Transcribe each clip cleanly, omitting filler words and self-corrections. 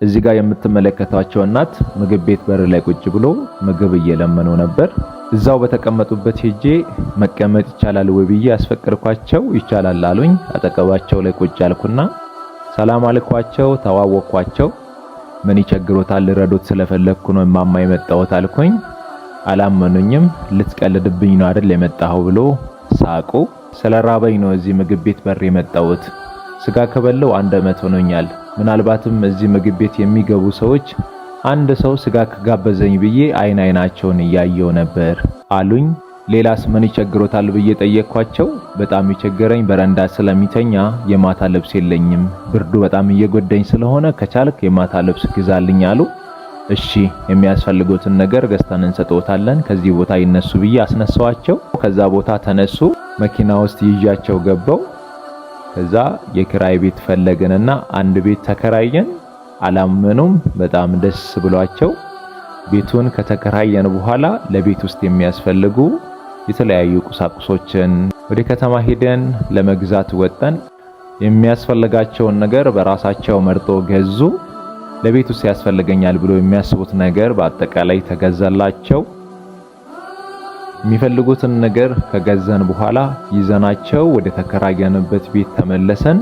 እዚህ ጋር የምትመለከቷቸው እናት ምግብ ቤት በር ላይ ቁጭ ብሎ ምግብ እየለመኑ ነበር። እዛው በተቀመጡበት ሄጄ መቀመጥ ይቻላል ወይ ብዬ አስፈቅድኳቸው ይቻላል አሉኝ። አጠገባቸው ላይ ቁጭ አልኩና ሰላም አልኳቸው፣ ተዋወቅኳቸው። ምን ይቸግሮታል ልረዶት ስለፈለኩ ነው እማማ የመጣሁት አልኩኝ። አላመኑኝም። ልትቀልድብኝ ነው አይደል የመጣኸው ብሎ ሳቁ። ስለራበኝ ነው እዚህ ምግብ ቤት በር የመጣሁት። ስጋ ከበለው 1 ዓመት ሆኖኛል። ምናልባትም እዚህ ምግብ ቤት የሚገቡ ሰዎች አንድ ሰው ስጋ ከጋበዘኝ ብዬ አይናቸውን እያየው ነበር አሉኝ። ሌላስ ምን ይቸግሮታል ብዬ ጠየቅኳቸው። በጣም ይቸገረኝ በረንዳ ስለሚተኛ የማታ ልብስ የለኝም፣ ብርዱ በጣም እየጎዳኝ ስለሆነ ከቻልክ የማታ ልብስ ግዛልኝ አሉ። እሺ የሚያስፈልጉትን ነገር ገዝተን እንሰጥዎታለን፣ ከዚህ ቦታ ይነሱ ብዬ አስነሳዋቸው። ከዛ ቦታ ተነሱ። መኪና ውስጥ ይዣቸው ገባው። ከዛ የኪራይ ቤት ፈለገንና አንድ ቤት ተከራየን። አላመኑም። በጣም ደስ ብሏቸው ቤቱን ከተከራየን በኋላ ለቤት ውስጥ የሚያስፈልጉ የተለያዩ ቁሳቁሶችን ወደ ከተማ ሄደን ለመግዛት ወጣን። የሚያስፈልጋቸውን ነገር በራሳቸው መርጦ ገዙ። ለቤት ውስጥ ያስፈልገኛል ብሎ የሚያስቡት ነገር በአጠቃላይ ተገዛላቸው። የሚፈልጉትን ነገር ከገዛን በኋላ ይዘናቸው ወደ ተከራየንበት ቤት ተመለሰን።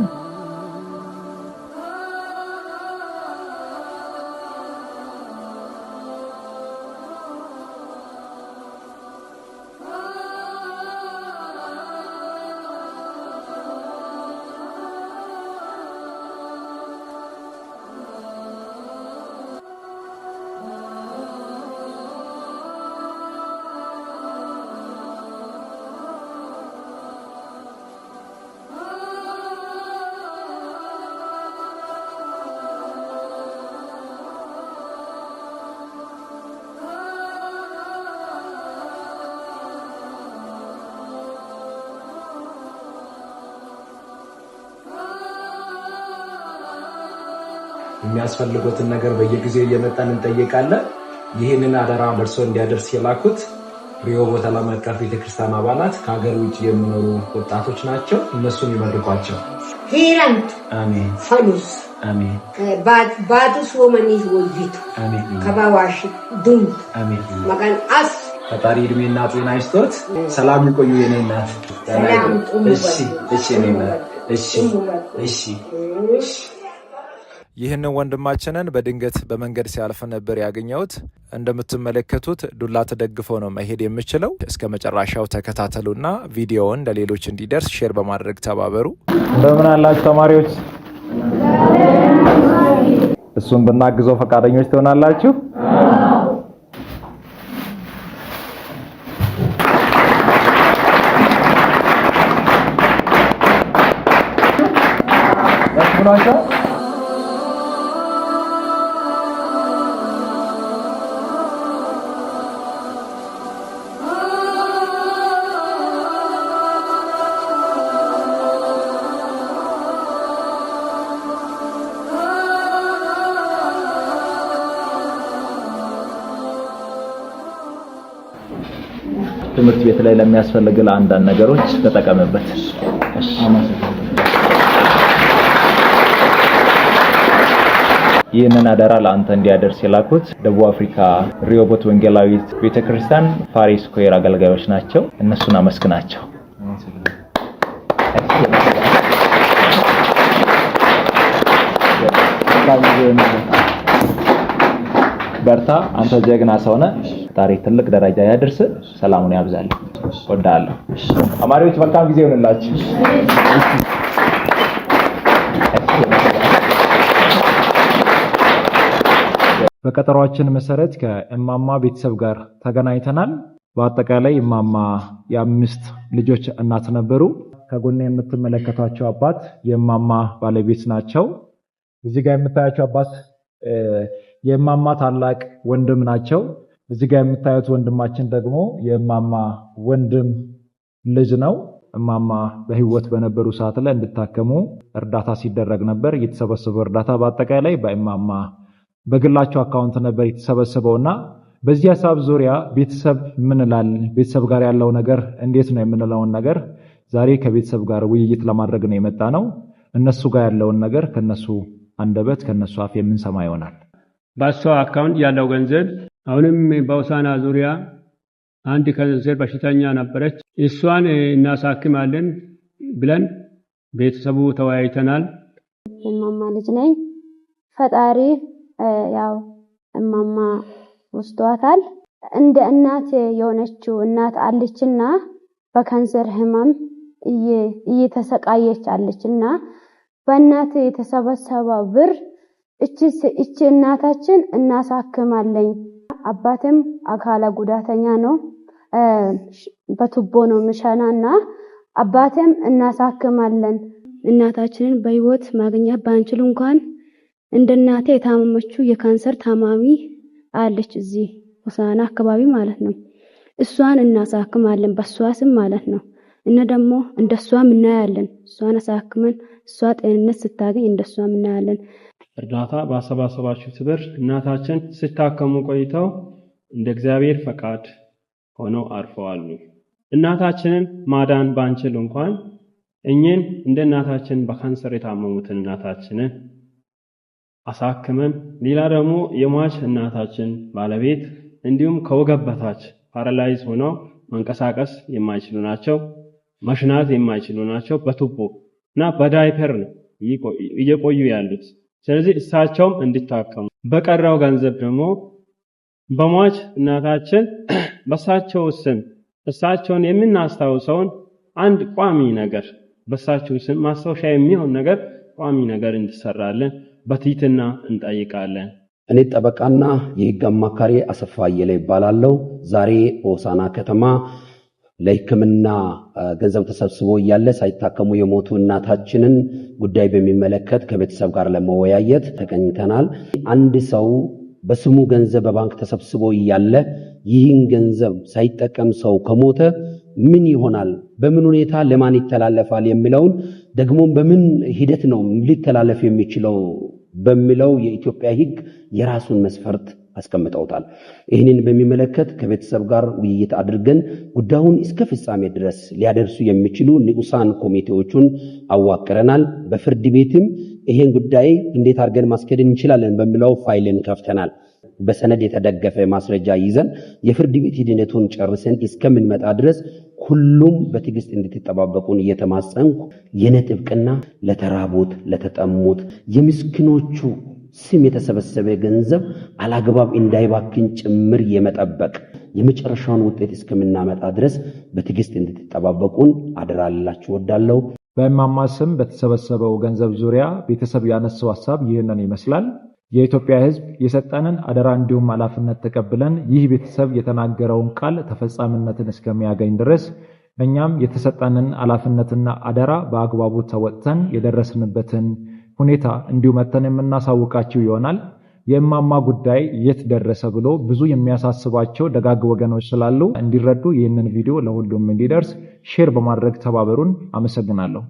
የሚያስፈልጉትን ነገር በየጊዜው እየመጣን እንጠይቃለን። ይህንን አደራ ለርሶ እንዲያደርስ የላኩት ሪሆቦት ዓለም አቀፍ ቤተክርስቲያን አባላት ከሀገር ውጭ የሚኖሩ ወጣቶች ናቸው። እነሱን ይመርቋቸው። ሂራንት አሜን። ፈሉስ አሜን። ባዱስ ወመኒስ ወይቱ አሜን። ከባዋሽ ዱም አሜን። መጋን አስ ፈጣሪ እድሜና ጤና ይስጦት። ሰላም ይቆዩ የኔ እናት። ሰላም ጡሙ። እሺ የኔ እናት። እሺ። ይህንን ወንድማችንን በድንገት በመንገድ ሲያልፍ ነበር ያገኘሁት። እንደምትመለከቱት ዱላ ተደግፎ ነው መሄድ የምችለው። እስከ መጨረሻው ተከታተሉና ቪዲዮውን ለሌሎች እንዲደርስ ሼር በማድረግ ተባበሩ። እንደምን አላችሁ ተማሪዎች? እሱን ብናግዘው ፈቃደኞች ትሆናላችሁ? አዎ። ትምህርት ቤት ላይ ለሚያስፈልግ ለአንዳንድ ነገሮች ተጠቀምበት። ይህንን አደራ ለአንተ እንዲያደርስ የላኩት ደቡብ አፍሪካ ሪሆቦት ወንጌላዊት ቤተክርስቲያን ፋሪ ስኩዌር አገልጋዮች ናቸው። እነሱን አመስግናቸው። በርታ፣ አንተ ጀግና ሰው ነህ። ፈጣሪ ትልቅ ደረጃ ያድርስ፣ ሰላሙን ያብዛል። ወዳለሁ ተማሪዎች፣ መልካም ጊዜ ይሁንላችሁ። በቀጠሯችን መሰረት ከእማማ ቤተሰብ ጋር ተገናኝተናል። በአጠቃላይ እማማ የ5 ልጆች እናት ነበሩ። ከጎን የምትመለከቷቸው አባት የእማማ ባለቤት ናቸው። እዚህ ጋር የምታያቸው አባት የእማማ ታላቅ ወንድም ናቸው። እዚህ ጋር የምታዩት ወንድማችን ደግሞ የእማማ ወንድም ልጅ ነው። እማማ በህይወት በነበሩ ሰዓት ላይ እንድታከሙ እርዳታ ሲደረግ ነበር። የተሰበሰበው እርዳታ በአጠቃላይ በእማማ በግላቸው አካውንት ነበር የተሰበሰበውና በዚህ ሐሳብ ዙሪያ ቤተሰብ ምን ይላል፣ ቤተሰብ ጋር ያለው ነገር እንዴት ነው የምንለውን ነገር ዛሬ ከቤተሰብ ጋር ውይይት ለማድረግ ነው የመጣ ነው። እነሱ ጋር ያለውን ነገር ከነሱ አንደበት ከነሱ አፍ የምንሰማ ይሆናል። በሷ አካውንት ያለው ገንዘብ አሁንም በሆሳዕና ዙሪያ አንድ ካንሰር በሽተኛ ነበረች። እሷን እናሳክማለን ብለን ቤተሰቡ ተወያይተናል። እማማ ልጅ ነኝ። ፈጣሪ ያው እማማ ወስዷታል። እንደ እናት የሆነችው እናት አለችና በካንሰር ህመም እየተሰቃየች አለችና በእናት የተሰበሰበው ብር እቺ እናታችን እናሳክማለን። አባቴም አካለ ጉዳተኛ ነው፣ በቱቦ ነው ምሻናና አባቴም እናሳክማለን። እናታችንን በህይወት ማግኘት ባንችል እንኳን እንደ እናቴ የታመመችው የካንሰር ታማሚ አለች እዚህ ሆሳዕና አካባቢ ማለት ነው። እሷን እናሳክማለን በሷ ስም ማለት ነው። እና ደግሞ እንደሷም እናያለን። እሷን አሳክመን እሷ ጤንነት ስታገኝ እንደሷም እናያለን። እርዳታ ባሰባሰባችሁት ብር እናታችን ሲታከሙ ቆይተው እንደ እግዚአብሔር ፈቃድ ሆነው አርፈዋል። እናታችንን ማዳን ባንችል እንኳን እኛን እንደ እናታችን በካንሰር የታመሙትን እናታችንን አሳክመን ሌላ ደግሞ የሟች እናታችን ባለቤት እንዲሁም ከወገብ በታች ፓራላይዝ ሆነው መንቀሳቀስ የማይችሉ ናቸው፣ መሽናት የማይችሉ ናቸው። በቱቦ እና በዳይፐር ነው እየቆዩ ያሉት። ስለዚህ እሳቸውም እንዲታከሙ በቀረው ገንዘብ ደግሞ በሟች እናታችን በሳቸው ስም እሳቸውን የምናስታውሰውን አንድ ቋሚ ነገር በሳቸው ስም ማስታወሻ የሚሆን ነገር ቋሚ ነገር እንዲሰራልን በትህትና እንጠይቃለን። እኔ ጠበቃና የህግ አማካሪ አሰፋ አየለ ይባላለሁ። ዛሬ ሆሳዕና ከተማ ለሕክምና ገንዘብ ተሰብስቦ እያለ ሳይታከሙ የሞቱ እናታችንን ጉዳይ በሚመለከት ከቤተሰብ ጋር ለመወያየት ተገኝተናል። አንድ ሰው በስሙ ገንዘብ በባንክ ተሰብስቦ እያለ ይህን ገንዘብ ሳይጠቀም ሰው ከሞተ ምን ይሆናል፣ በምን ሁኔታ ለማን ይተላለፋል የሚለውን ደግሞ በምን ሂደት ነው ሊተላለፍ የሚችለው በሚለው የኢትዮጵያ ሕግ የራሱን መስፈርት አስቀምጠውታል። ይህንን በሚመለከት ከቤተሰብ ጋር ውይይት አድርገን ጉዳዩን እስከ ፍጻሜ ድረስ ሊያደርሱ የሚችሉ ንዑሳን ኮሚቴዎቹን አዋቅረናል። በፍርድ ቤትም ይሄን ጉዳይ እንዴት አድርገን ማስኬድ እንችላለን በሚለው ፋይልን ከፍተናል። በሰነድ የተደገፈ ማስረጃ ይዘን የፍርድ ቤት ሂደቱን ጨርሰን እስከምንመጣ ድረስ ሁሉም በትዕግስት እንድትጠባበቁን እየተማጸንኩ የነጥብቅና ለተራቡት ለተጠሙት የምስኪኖቹ ስም የተሰበሰበ ገንዘብ አላግባብ እንዳይባክን ጭምር የመጠበቅ የመጨረሻውን ውጤት እስከምናመጣ ድረስ በትዕግስት እንድትጠባበቁን አደራላችሁ ወዳለው። በእማማ ስም በተሰበሰበው ገንዘብ ዙሪያ ቤተሰብ ያነሳው ሐሳብ ይህንን ይመስላል። የኢትዮጵያ ሕዝብ የሰጠንን አደራ እንዲሁም ኃላፊነት ተቀብለን ይህ ቤተሰብ የተናገረውን ቃል ተፈጻሚነትን እስከሚያገኝ ድረስ እኛም የተሰጠንን ኃላፊነትና አደራ በአግባቡ ተወጥተን የደረስንበትን ሁኔታ እንዲሁ መተን የምናሳውቃችሁ ይሆናል። የእማማ ጉዳይ የት ደረሰ ብሎ ብዙ የሚያሳስባቸው ደጋግ ወገኖች ስላሉ እንዲረዱ ይህንን ቪዲዮ ለሁሉም እንዲደርስ ሼር በማድረግ ተባበሩን። አመሰግናለሁ።